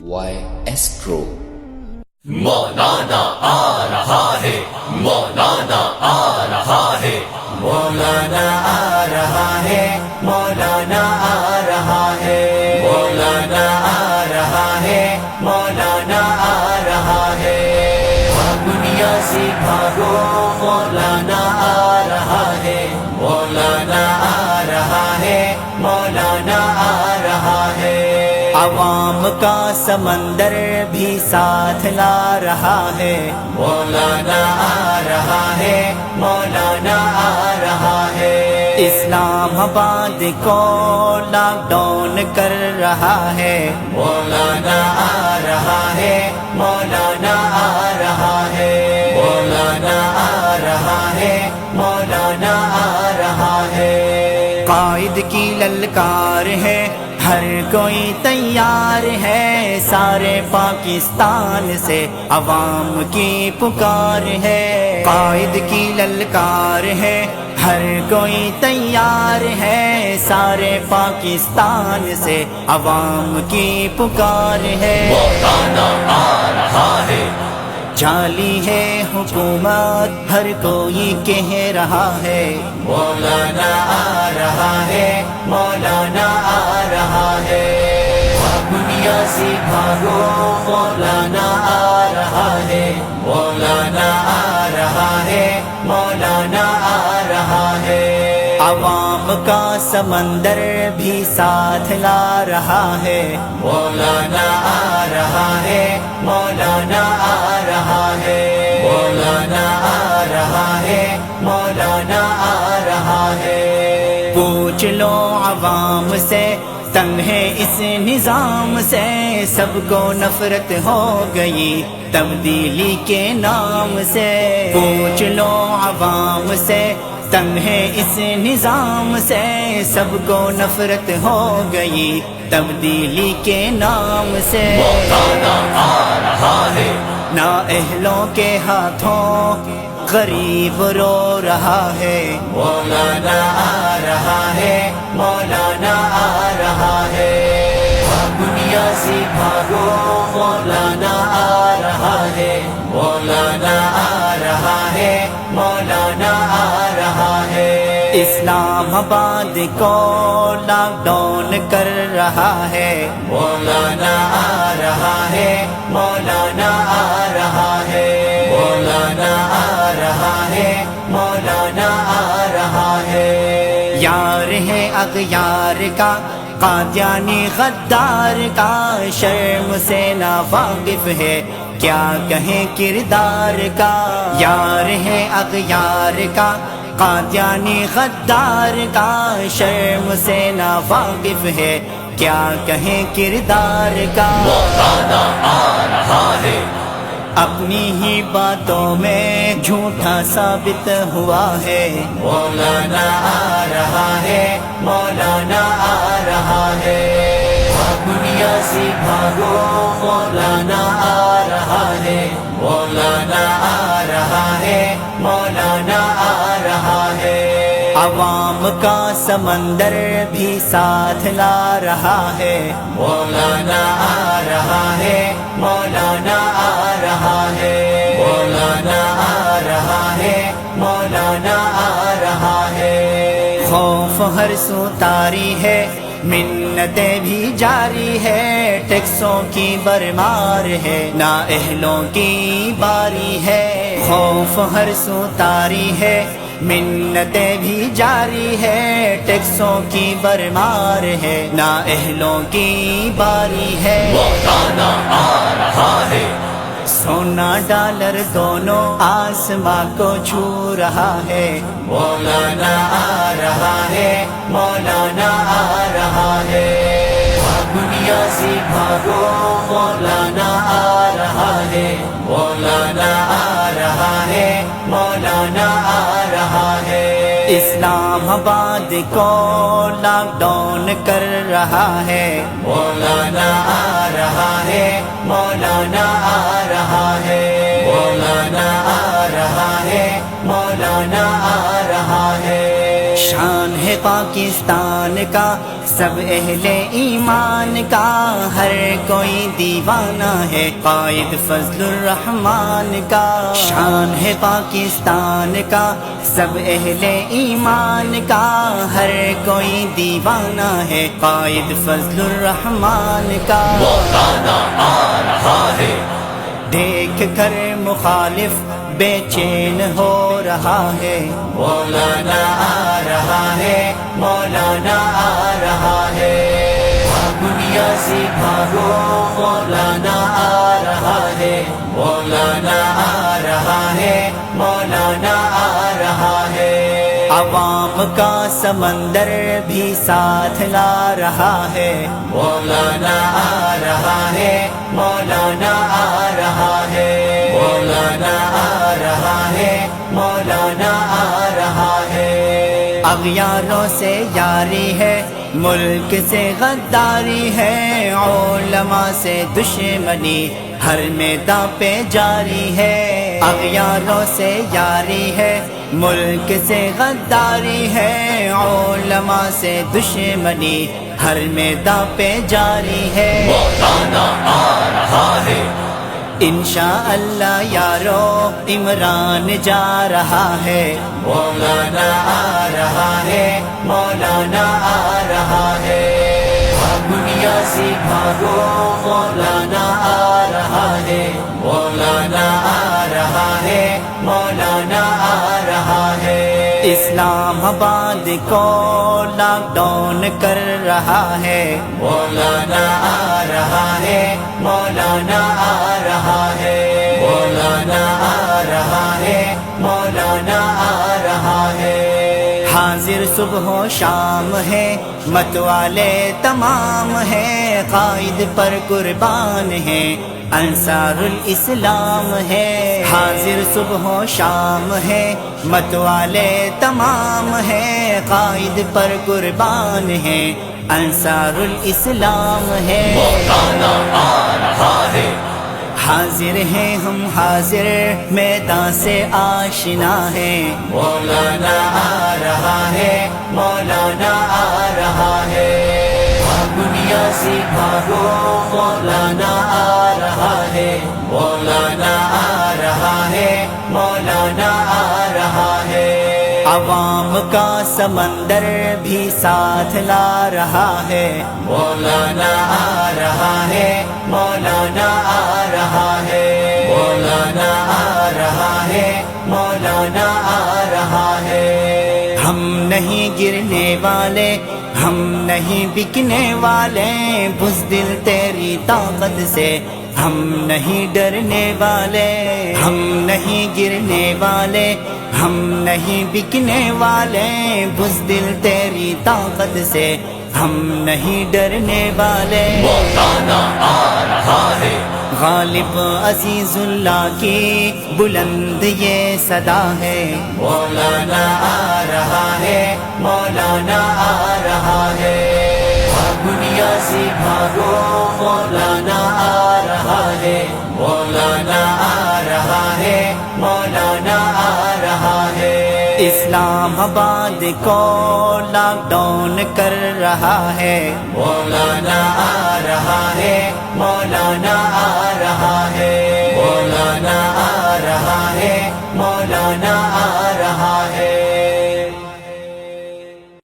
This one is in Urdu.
YS Pro مولانا آ رہا ہے، مولانا آ رہا ہے، مولانا آ رہا ہے، مولانا آ رہا ہے، مولانا آ رہا ہے، مولانا آ رہا ہے، دنیا سے بھاگو مولانا آ رہا ہے، مولانا آ رہا ہے، مولانا آ رہا ہے، عوام کا سمندر بھی ساتھ لا رہا ہے، مولانا آ رہا ہے، مولانا آ رہا ہے، اسلام آباد کو لاک ڈاؤن کر رہا ہے، مولانا آ رہا ہے، مولانا آ رہا ہے، مولانا آ رہا ہے، مولانا آ رہا ہے، قائد کی للکار ہے، ہر کوئی تیار ہے، سارے پاکستان سے عوام کی پکار ہے، قائد کی للکار ہے، ہر کوئی تیار ہے، سارے پاکستان سے عوام کی پکار ہے، مولانا آ رہا ہے، جعلی ہے حکومت ہر کوئی کہہ رہا ہے، مولانا آ رہا ہے، مولانا آ رہا ہے، دنیا سے بھاگو مولانا آ رہا ہے، مولانا آ رہا ہے، مولانا آ رہا ہے، عوام کا سمندر بھی ساتھ لا رہا ہے، مولانا آ رہا ہے، مولانا آ رہا ہے، مولانا آ رہا ہے، مولانا آ رہا ہے، پوچھ لو عوام سے، تنگ ہے اس نظام سے، سب کو نفرت ہو گئی تبدیلی کے نام سے، پوچھ لو عوام سے، تنگ ہے اس نظام سے، سب کو نفرت ہو گئی تبدیلی کے نام سے، مولانا آ رہا ہے، نااہلوں کے ہاتھوں غریب رو رہا ہے، مولانا آ رہا ہے، مولانا آ رہا ہے، دنیا سے بھاگو مولانا آ رہا ہے، مولانا آ رہا ہے، مولانا آ رہا ہے، اسلام آباد کو لاک ڈاؤن کر رہا ہے، مولانا آ رہا ہے، مولانا آ رہا ہے، مولانا آ رہا ہے، مولانا آ رہا ہے، یار ہے اغیار کا قادیانی غدار کا، شرم سے نا واقف ہے کیا کہیں کردار کا، یار ہے اغیار کا قادیانی غدار کا، شرم سے نا واقف ہے کیا کہیں کردار کا، مولانا آ رہا ہے، اپنی ہی باتوں میں جھوٹا ثابت ہوا ہے، مولانا آ رہا ہے، مولانا آ رہا ہے، دنیا سے بھاگو مولانا آ رہا ہے، مولانا آ رہا ہے، مولانا آ رہا ہے، عوام کا سمندر بھی ساتھ لا رہا ہے، مولانا آ رہا ہے، مولانا آ رہا ہے، مولانا آ رہا ہے، مولانا آ رہا ہے، خوف ہر سو طاری ہے، منتیں بھی جاری ہے، ٹیکسوں کی برمار ہے، نااہلوں کی باری ہے، خوف ہر سو طاری ہے، منتیں بھی جاری ہے، ٹیکسوں کی برمار ہے، نااہلوں کی باری ہے، مولانا آ رہا ہے، سونا ڈالر دونوں آسماں کو چھو رہا ہے، مولانا آ رہا ہے، مولانا آ رہا ہے، دنیا سے بھاگو مولانا آ رہا ہے، مولانا آ رہا ہے، مولانا آ رہا ہے، اسلام آباد کو لاک ڈاؤن کر رہا ہے، مولانا آ رہا ہے، مولانا آ رہا ہے، مولانا آ رہا ہے، مولانا آ رہا ہے، شان ہے پاکستان کا سب اہل ایمان کا، ہر کوئی دیوانہ ہے قائد فضل الرحمان کا۔ شان ہے پاکستان کا سب اہل ایمان کا، ہر کوئی دیوانہ ہے قائد فضل الرحمان کا۔ مولانا آ رہا ہے، دیکھ کر مخالف بے چین ہو رہا ہے، مولانا آ رہا ہے، مولانا آ رہا ہے۔ دنیا سے بھاگو، مولانا آ رہا ہے، مولانا آ رہا ہے، مولانا آ رہا ہے۔ عوام کا سمندر بھی ساتھ لا رہا ہے، مولانا آ رہا ہے، مولانا آ رہا ہے، مولانا آ رہا ہے، مولانا آ رہا ہے۔ اغیاروں سے یاری ہے، ملک سے غداری ہے، علماء سے دشمنی ہر میدان پہ جاری ہے۔ اغیاروں سے یاری ہے، ملک سے غداری ہے، علماء سے دشمنی ہر میدان پہ جاری ہے۔ مولانا آ رہا ہے، انشاءاللہ یارو عمران جا رہا ہے، مولانا آ رہا ہے، مولانا آ رہا ہے۔ دنیا سے بھاگو، مولانا آ رہا ہے، مولانا آ رہا ہے، مولانا آ رہا ہے۔ اسلام آباد کو لاک ڈاؤن کر رہا ہے، مولانا آ رہا ہے، مولانا آ رہا ہے، مولانا آ رہا ہے، مولانا آ رہا ہے۔ حاضر صبح و شام ہے، مت والے تمام ہے، قائد پر قربان ہے، انصار الاسلام ہے۔ حاضر صبح و شام ہے، مت والے تمام ہے، قائد پر قربان ہے، انصار الاسلام ہے۔ مولانا آ رہا ہے، حاضر ہیں ہم حاضر، میدان سے آشنا ہے، مولانا آ رہا ہے، مولانا آ رہا ہے۔ دنیا سے بھاگو، مولانا آ رہا ہے، مولانا آ رہا ہے، مولانا آ رہا ہے۔ عوام کا سمندر بھی ساتھ لا رہا ہے، مولانا آ رہا ہے، مولانا آ رہا ہے، مولانا آ رہا ہے، مولانا آ رہا ہے۔ ہم نہیں گرنے والے، ہم نہیں بکنے والے، بزدل تیری طاقت سے ہم نہیں ڈرنے والے، ہم نہیں گرنے والے، ہم نہیں بکنے والے، بزدل تیری طاقت سے ہم نہیں ڈرنے والے۔ مولانا آ رہا ہے، غالب عزیز اللہ کی بلند یہ صدا ہے، مولانا آ رہا ہے، مولانا آ رہا ہے۔ دنیا سے بھاگو، مولانا آ رہا ہے، مولانا آ رہا ہے، مولانا آ رہا ہے۔ اسلام آباد کو لاک ڈاؤن کر رہا ہے، مولانا آ رہا ہے، مولانا آ رہا ہے، مولانا آ رہا ہے، مولانا آ